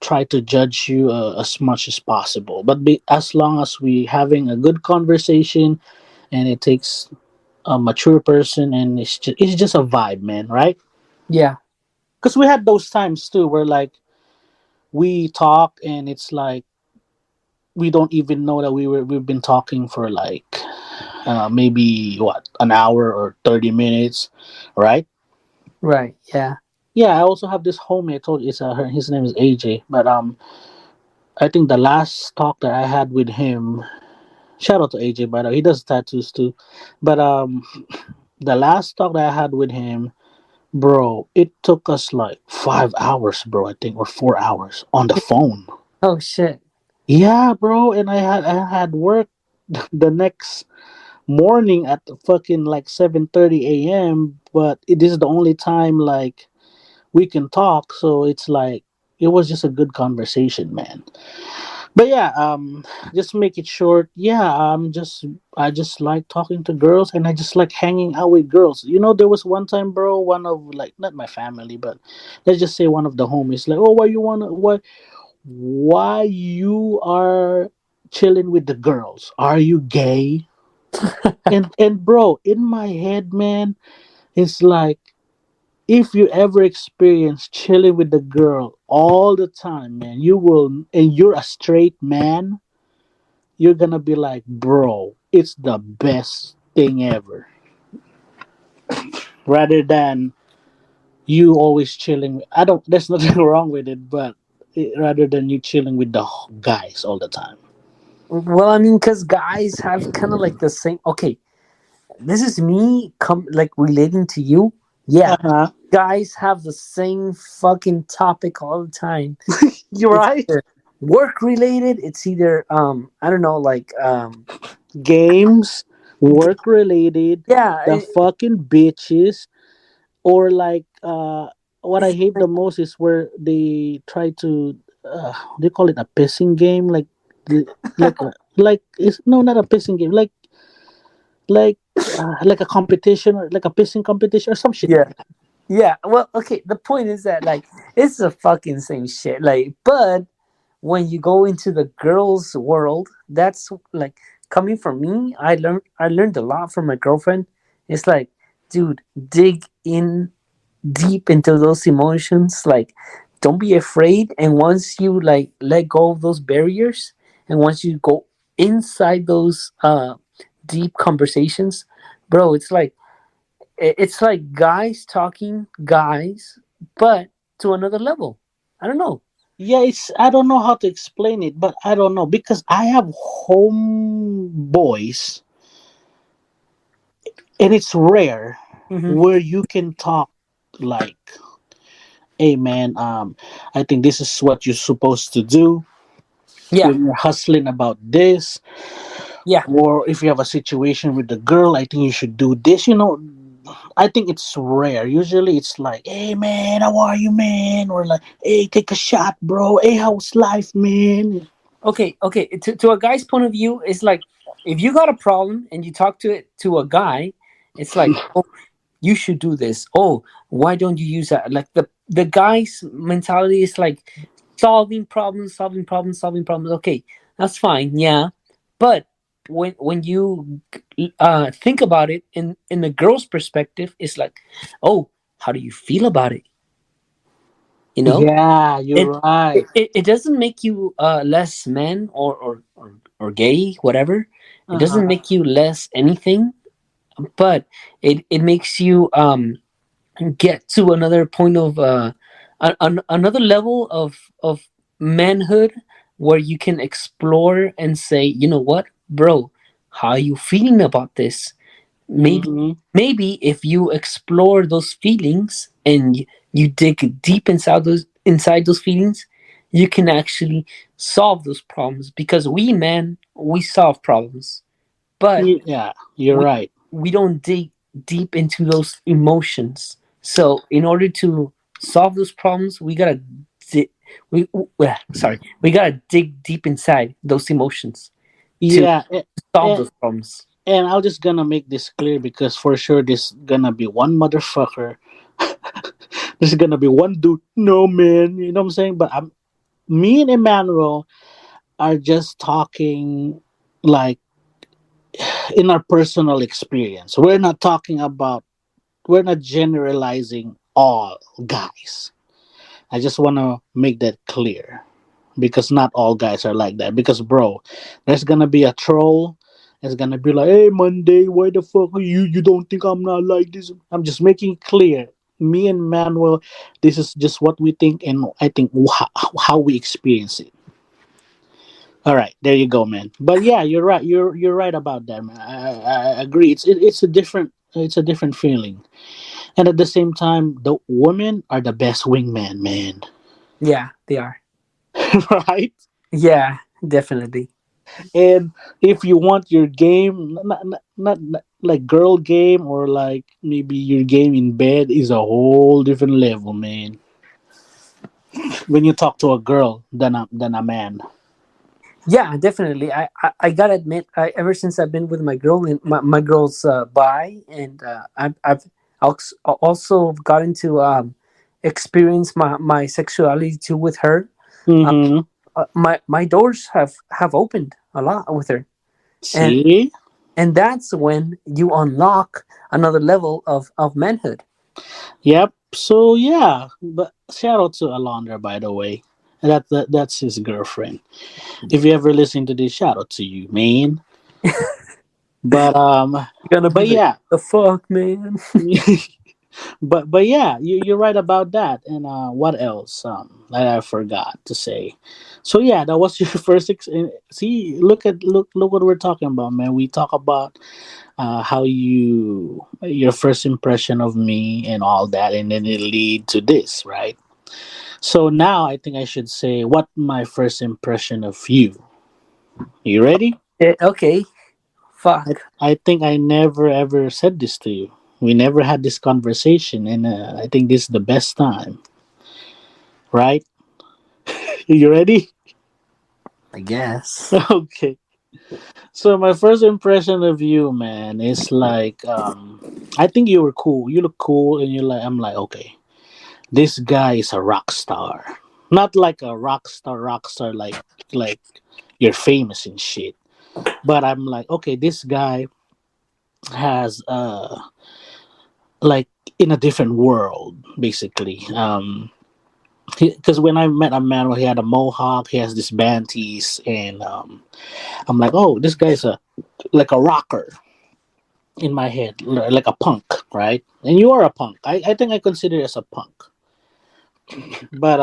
try to judge you as much as possible. But as long as we having a good conversation, and it takes a mature person, and it's just a vibe, man, right?
Yeah,
Because we had those times too where like we talk, and it's like we don't even know that we've been talking for like maybe what, an hour or 30 minutes, right?
right. Yeah,
Yeah, I also have this homie. I told you, his name is AJ. But I think the last talk that I had with him, shout out to AJ, by the way, he does tattoos too. But the last talk that I had with him, bro, it took us like 5 hours, bro, I think, or 4 hours on the phone.
oh shit.
Yeah, bro, and I had work the next morning at fucking like 7:30 a.m. But it is the only time like we can talk, so it's like it was just a good conversation, man. But yeah, just make it short. Yeah, I just like talking to girls, and I just like hanging out with girls. There was one time, bro, one of like, not my family, but let's just say one of the homies, like, oh, why you are chilling with the girls? Are you gay? And bro, in my head, man, it's like, if you ever experience chilling with the girl all the time, man, you will, and you're a straight man, you're gonna be like, bro, it's the best thing ever. Rather than you always chilling. I don't. There's nothing wrong with it, but rather than you chilling with the guys all the time.
Well, I mean, because guys have kind of like the same. Okay, this is me come like relating to you. Yeah,
Uh-huh.
guys have the same fucking topic all the time.
You're
It's
right.
either work related. It's either I don't know, like
Games, work related,
yeah,
the fucking bitches, or like what I
it's
hate
like,
the most is where they try to they call it a pissing game, like the like it's no, not a pissing game, like like a competition, or like a pissing competition or some shit
yeah,
like that.
yeah. Well, okay. The point is that like it's the fucking same shit. Like, but when you go into the girls' world, that's like coming from me. I learned a lot from my girlfriend. It's like, dude, dig in deep into those emotions. Like, don't be afraid. And once you like let go of those barriers, and once you go inside those deep conversations, bro, it's like guys talking guys, but to another level. I don't know.
Yeah, it's, I don't know how to explain it, but I don't know, because I have home boys, and it's rare
Hmm.
where you can talk like, hey man, I think this is what you're supposed to do
Yeah,
when you're hustling about this,
yeah.
or if you have a situation with the girl, I think you should do this. I think it's rare. Usually it's like, hey man, how are you, man? Or like, hey, take a shot, bro. Hey, how's life, man?
okay. To a guy's point of view, it's like if you got a problem and you talk to it to a guy, it's like, oh, you should do this. Oh, why don't you use that? Like the guy's mentality is like solving problems. Okay, that's fine, yeah, but when you think about it in the girl's perspective, it's like, oh, how do you feel about it? You know,
Yeah,
it
you're right.
it doesn't make you less man or gay, whatever. It doesn't
Uh-huh.
make you less anything, but it makes you get to another point of another level of manhood where you can explore and say, you know what, bro, how are you feeling about this? maybe
Mm-hmm.
maybe if you explore those feelings and you dig deep inside those feelings, you can actually solve those problems, because we men, we solve problems, but
Yeah, you're
we
right.
we don't dig deep into those emotions. So in order to solve those problems, di- we gotta dig deep inside those emotions to
Yeah,
solve
and,
those problems.
and I'm just gonna make this clear because for sure there's gonna be one motherfucker. There's gonna be one dude. No man, you know what I'm saying? But me and Emmanuel are just talking like in our personal experience. We're not generalizing all guys. I just want to make that clear because not all guys are like that. Because, bro, there's gonna be a troll. It's gonna be like, "Hey, Monday, why the fuck are you? You don't think I'm not like this?" I'm just making it clear. Me and Manuel, this is just what we think, and I think how we experience it. All right, there you go, man. But yeah, you're right. You're right about that, man. I agree. It's a different feeling, and at the same time, the women are the best wingman, man.
Yeah, they are.
Right?
Yeah, definitely.
And if you want your game, not like girl game or like maybe your game in bed is a whole different level, man. When you talk to a girl than a man.
Yeah, definitely. I gotta admit, ever since I've been with my girl, and my girl's bi, and also gotten to experience my sexuality too with her. Uh,
Mm-hmm.
my doors have opened a lot with her, and
See?
and that's when you unlock another level of manhood.
Yep. So yeah, but shout out to Alondra, by the way. That's his girlfriend. If you ever listen to this, shout out to you, man. But
You're gonna be
but
like,
yeah,
the fuck, man.
but yeah, you're right about that. And what else? That I forgot to say. So yeah, that was your see. Look what we're talking about, man. We talk about how your first impression of me and all that, and then it lead to this, right? So now I think I should say what my first impression of you. You ready?
Okay,
I,
fuck.
I think I never ever said this to you. We never had this conversation, and I think this is the best time, right? You ready?
I guess.
Okay. So my first impression of you, man, is like I think you were cool. You look cool, and I'm like, okay, this guy is a rock star. Not like a rock star like you're famous and shit. But I'm like, okay, this guy has like in a different world, basically. Because when I met Emmanuel, he had a mohawk, he has this banties, and I'm like, oh, this guy's like a rocker in my head, like a punk, right? And you are a punk. I think I consider you as a punk. But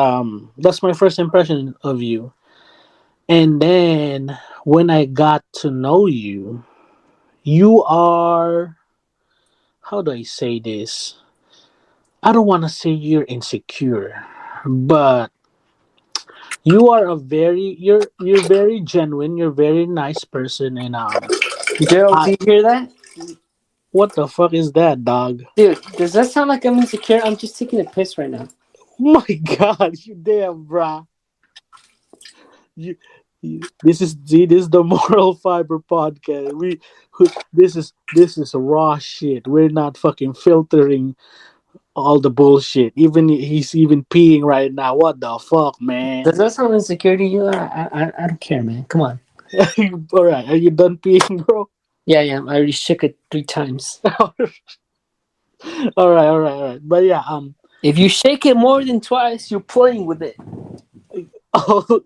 that's my first impression of you. And then when I got to know you, you are, how do I say this? I don't want to say you're insecure, but you're very genuine. You're a very nice person, and
Gerald, do
I
you hear that?
what the fuck is that, dog?
Dude, does that sound like I'm insecure? I'm just taking a piss right now.
Oh my god, you damn, bruh. This is the moral fiber podcast. This is raw shit. We're not fucking filtering all the bullshit. Even he's even peeing right now. What the fuck,
Does
man?
that sound insecure to you? I don't care, man. Come on.
All right, are you done peeing, bro?
Yeah, yeah. I already shook it 3 times.
All right. But yeah,
If you shake it more than twice, you're playing with it.
oh,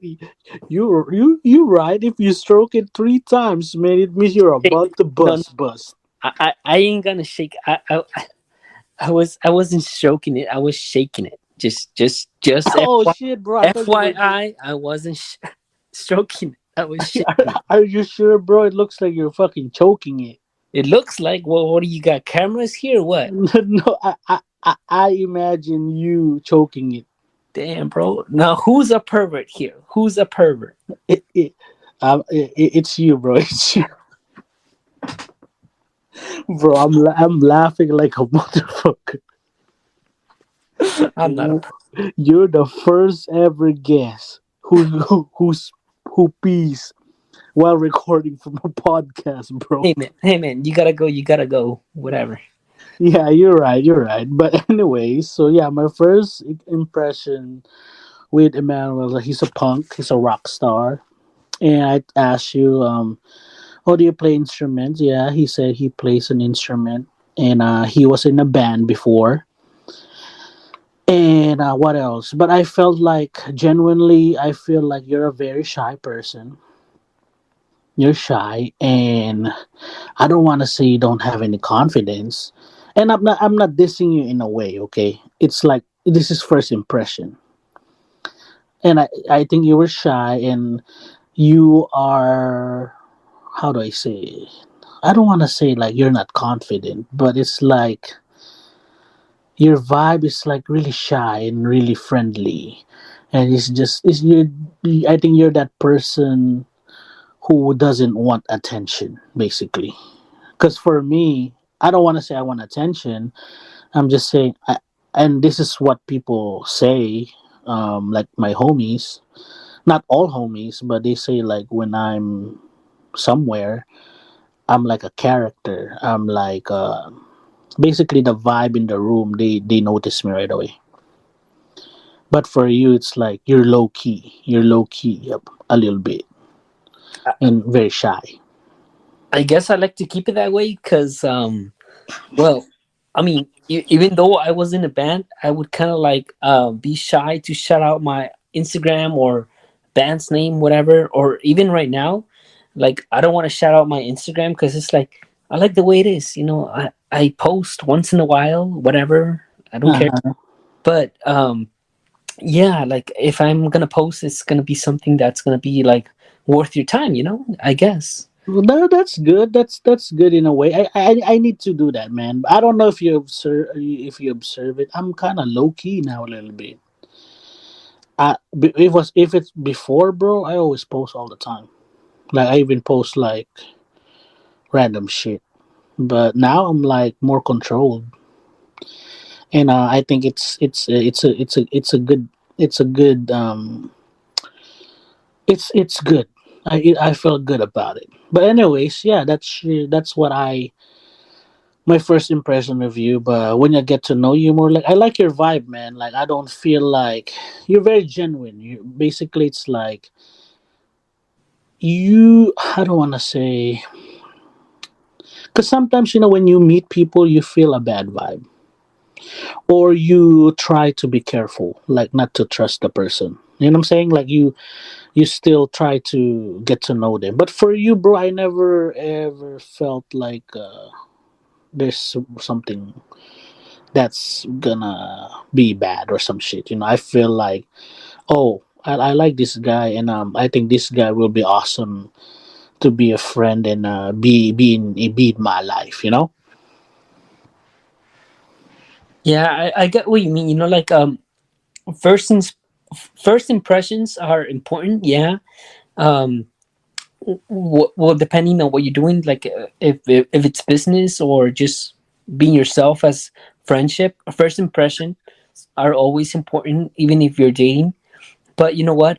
you right. If you stroke it 3 times, man, it means you're
Shake it.
about to
No, no.
bust.
I ain't gonna shake. I wasn't stroking it. I was shaking it. Just
Oh shit, bro! I thought you were.
FYI, I wasn't stroking it. I was shaking it.
Are you sure, bro? It looks like you're fucking choking it.
It looks like, well, what do you got? Cameras here? What?
No, I imagine you choking it.
Damn, bro. Now who's a pervert here? Who's a pervert?
It's you, bro. It's you, bro. I'm laughing like a motherfucker.
I'm not a pervert.
You're the first ever guest who pees while recording from a podcast, bro.
Hey man, you gotta go. You gotta go. Whatever.
Yeah, you're right. You're right. But anyways, so yeah, my first impression with Emmanuel, like, he's a punk. He's a rock star. And I asked you, oh, do you play instruments? Yeah, he said he plays an instrument, and he was in a band before. And what else? But I felt like, genuinely, I feel like you're a very shy person. You're shy, and I don't want to say you don't have any confidence. And I'm not dissing you in a way, okay? It's like this is first impression. And I think you were shy, and you are, how do I say? I don't want to say like you're not confident, but it's like your vibe is like really shy and really friendly, and it's you. I think you're that person who doesn't want attention, basically. Because for me, I don't want to say I want attention. I'm just saying, and this is what people say, like my homies, not all homies, but they say like when I'm somewhere, I'm like a character. I'm like basically the vibe in the room. They notice me right away. But for you, it's like you're low key. You're low key, yep, a little bit, and very shy.
I guess I like to keep it that way because, well, I mean, even though I was in a band, I would kind of like be shy to shout out my Instagram or band's name, whatever. Or even right now, like I don't want to shout out my Instagram because it's like I like the way it is. I post once in a while, whatever. I don't care.
Uh-huh.
But yeah, like if I'm gonna post, it's gonna be something that's gonna be like worth your time. I guess.
Well, no, that's good. That's good in a way. I need to do that, man. I don't know if you observe it. I'm kind of low key now a little bit. If it's before, bro, I always post all the time. Like I even post like random shit. But now I'm like more controlled, and I think it's good. I felt good about it. But anyways, yeah, that's what I my first impression of you. But when I get to know you more, like I like your vibe, man. Like I don't feel like you're very genuine. You basically, it's like you. I don't want to say, because sometimes when you meet people, you feel a bad vibe, or you try to be careful, like not to trust the person. You know what I'm saying? Like you still try to get to know them. But for you, bro, I never ever felt like there's something that's gonna be bad or some shit. I feel like, oh, I like this guy, and I think this guy will be awesome to be a friend and be in my life.
Yeah, I get what you mean. Like first ins- first impressions are important. Yeah. Um, well, depending on what you're doing, like if it's business or just being yourself as friendship, first impression are always important, even if you're dating. But you know what?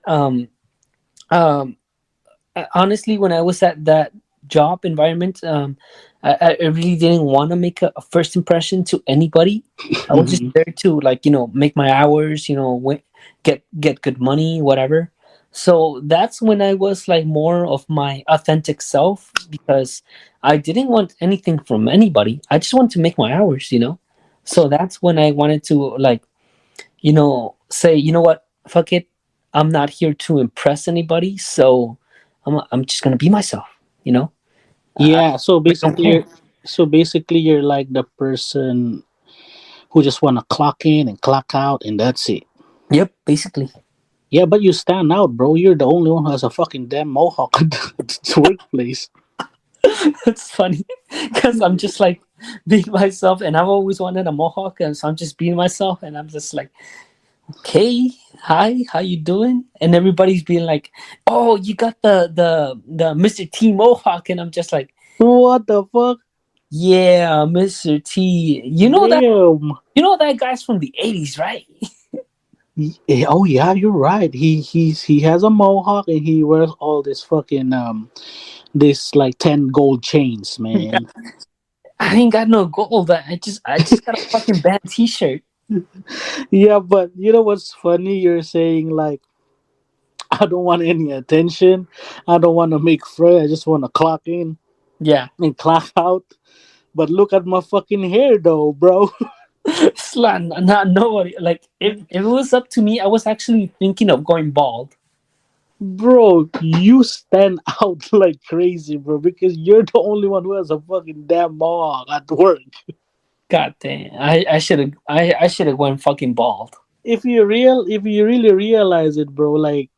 honestly, when I was at that job environment, I really didn't want to make a first impression to anybody. I was just
Mhm.
there to, like, make my hours, get good money, whatever. So that's when I was like more of my authentic self, because I didn't want anything from anybody. I just wanted to make my hours. So that's when I wanted to, like, say, what, fuck it, I'm not here to impress anybody, so I'm just gonna be myself. You know, I
Yeah, so
really don't
basically
care.
you're like the person who just want to clock in and clock out and that's it.
Yep, basically.
Yeah, but you stand out, bro. You're the only one who has a fucking damn mohawk at the workplace.
It's funny because I'm just like being myself, and I've always wanted a mohawk, and so I'm just being myself, and I'm just like, "Okay, hi, how you doing?" And everybody's being like, "Oh, you got the Mr. T mohawk," and I'm just like,
What the fuck?
"Yeah, Mr. T. You know that
Damn.
guy's from the '80s, right?"
Oh yeah, you're right. He has a mohawk and he wears all this fucking this like 10 gold chains, man.
I ain't got no gold. I just got a fucking band T-shirt.
Yeah, but you know what's funny? You're saying like I don't want any attention. I don't want to make friends. I just want to clock in
Yeah,
and clock out. But look at my fucking hair though, bro.
it's not nobody. Like, if it was up to me, I was actually thinking of going bald.
Bro, you stand out like crazy, bro, because you're the only one who has a fucking damn mohawk at work.
God damn, I should have went fucking bald.
If you really realize it, bro, like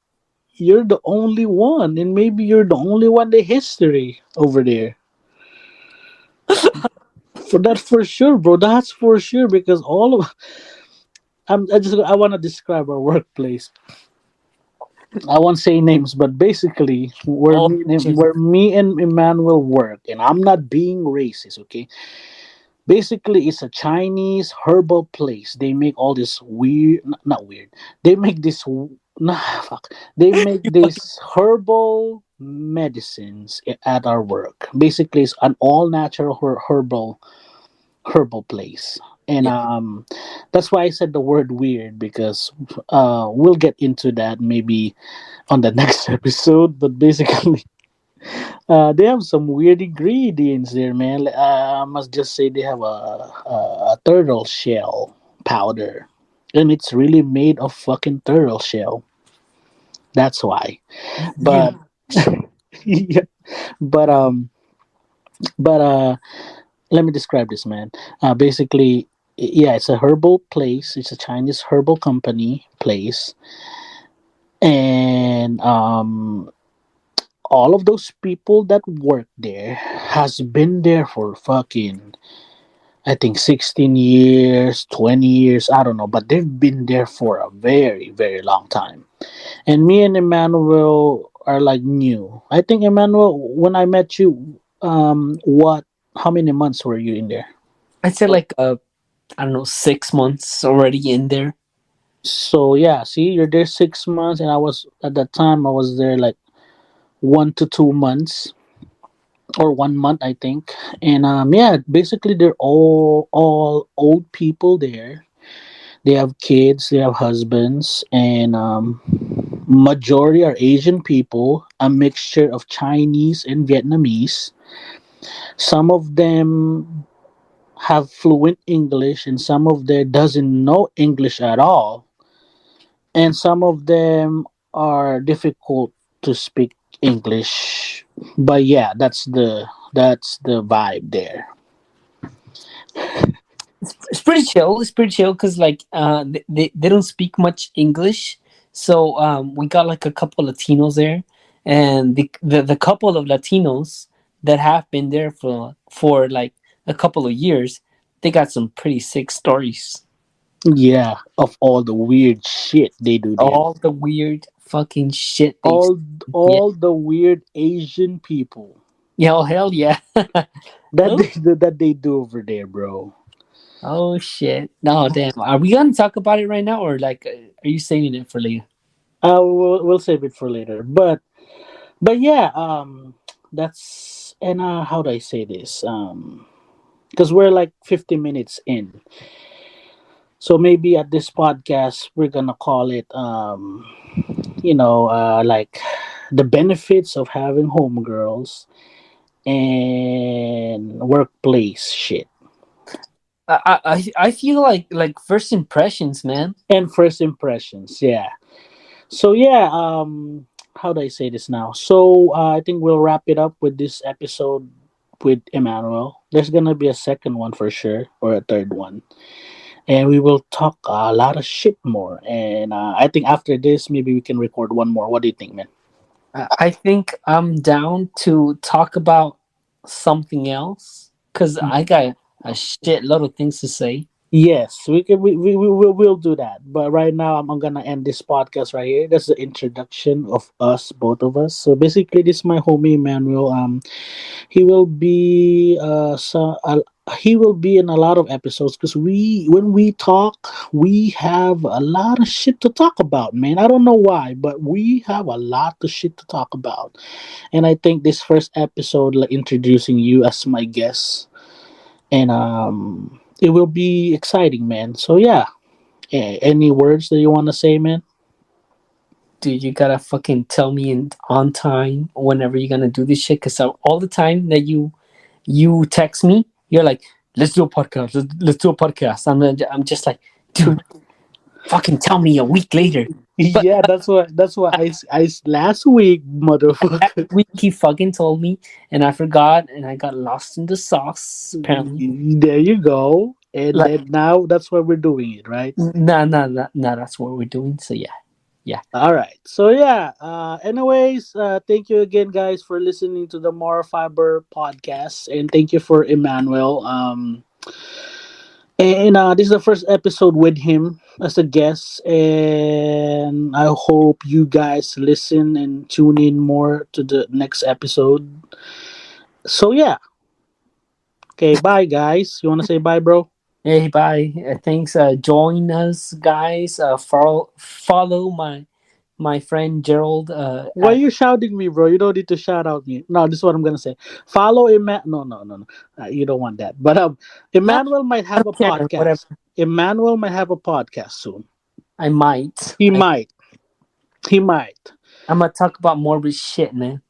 you're the only one, and maybe you're the only one in history over there. For that, for sure, bro. That's for sure because all of I want to describe our workplace. I won't say names, but basically,
Oh shit.
where me and Emmanuel work, and I'm not being racist, okay? Basically, it's a Chinese herbal place. They make all this weird, not weird. They make this, nah, fuck. They make
You fucking
this herbal medicines at our work. Basically, it's an all natural herbal place. And
yeah.
that's why I said the word weird because we'll get into that maybe on the next episode. But basically, they have some weird ingredients there, man. I must just say they have a turtle shell powder, and it's really made of fucking turtle shell. That's why.
You
But yeah, but but let me describe this, man. Basically, yeah, it's a herbal place. It's a Chinese herbal company place, and all of those people that work there has been there for fucking I think 16 years, 20 years, I don't know, but they've been there for a very, very long time. And me and Emmanuel are like new. I think Emmanuel, when I met you, how many months were you in there?
I'd say like I don't know, 6 months already in there.
So yeah, see, you're there 6 months, and I was at that time I was there like 1 to 2 months or 1 month, I think. And yeah, basically they're all old people there. They have kids, they have husbands, and majority are Asian people, a mixture of Chinese and Vietnamese. Some of them have fluent English, and some of them doesn't know English at all, and some of them are difficult to speak English. But yeah, that's the vibe there.
It's pretty chill. It's pretty chill because, like, they don't speak much English, so we got like a couple Latinos there, and the couple of Latinos that have been there for like a couple of years, they got some pretty sick stories.
Yeah, of all the weird shit they do there.
All the weird fucking shit they've
all
seen. Yeah.
all the weird Asian people
Yeah, oh hell yeah.
that
Oh,
they do over there, bro.
oh shit. No, damn. Are we gonna talk about it right now, or like, are you saving it for later?
We'll save it for later. But But yeah, that's and how do I say this? Because we're like 50 minutes in, so maybe at this podcast we're gonna call it like the benefits of having homegirls and workplace shit
I feel like first impressions, man.
and first impressions. Yeah. So yeah, how do I say this now? So I think we'll wrap it up with this episode with Emmanuel. There's gonna be a second one for sure, or a third one, and we will talk a lot of shit more. And I think after this, maybe we can record one more. What do you think, man?
I think I'm down to talk about something else because I got a shitload of things to say.
Yes, we can. We'll do that. But right now, I'm gonna end this podcast right here. That's the introduction of us, both of us. So basically, this is my homie Emmanuel. He will be he will be in a lot of episodes because when we talk, we have a lot of shit to talk about, man. I don't know why, but we have a lot of shit to talk about. And I think this first episode, like introducing you as my guest, and it will be exciting, man. So yeah, any words that you want to say, man?
Dude, you gotta fucking tell me on time whenever you're gonna do this shit. Cause all the time that you text me, you're like, "Let's do a podcast. Let's do a podcast." I'm just like, dude, fucking tell me a week later. But
Yeah, that's what last week,
last
motherfucker.
week he fucking told me, and I forgot, and I got lost in the sauce. Apparently,
There you go. And
like,
then now that's why we're doing it, right?
nah. That's what we're doing. So yeah, yeah.
All right. So yeah. Anyways, thank you again, guys, for listening to the More Fiber podcast, and thank you for Emmanuel. And this is the first episode with him as a guest, and I hope you guys listen and tune in more to the next episode. So yeah. Okay. Bye, guys. You want to say bye, bro?
Hey, bye. Thanks. Join us, guys. Follow my friend Gerald.
Why are you shouting me, bro? You don't need to shout out me. No, this is what I'm gonna say. Follow No, no, no, no. You don't want that. But
I
Emmanuel might have a
don't care. Whatever.
podcast. Emmanuel might have a podcast soon.
I might.
He might. He might.
I'm gonna talk about morbid shit, man.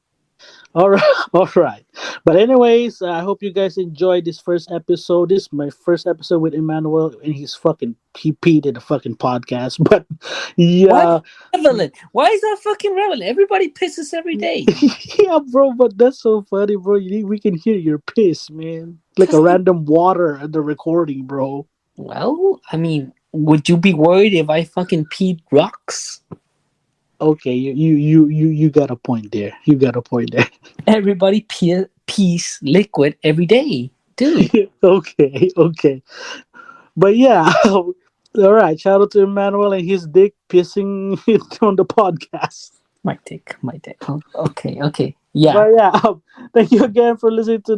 All right, all right. But anyways, I hope you guys enjoyed this first episode. This is my first episode with Emmanuel, and he peed in the fucking podcast. But
What?
yeah,
Relevant. Why is that fucking relevant? Everybody pisses every day.
yeah, bro. But that's so funny, bro. We can hear your piss, man, like a random water at the recording, bro.
Well, I mean, would you be worried if I fucking peed rocks?
Okay, you got a point there. You got a point there.
Everybody pees liquid every day, dude.
Okay, okay. But yeah, all right. Shout out to Emmanuel and his dick pissing on the podcast.
My dick. Oh, okay. Yeah.
But yeah, thank you again for listening to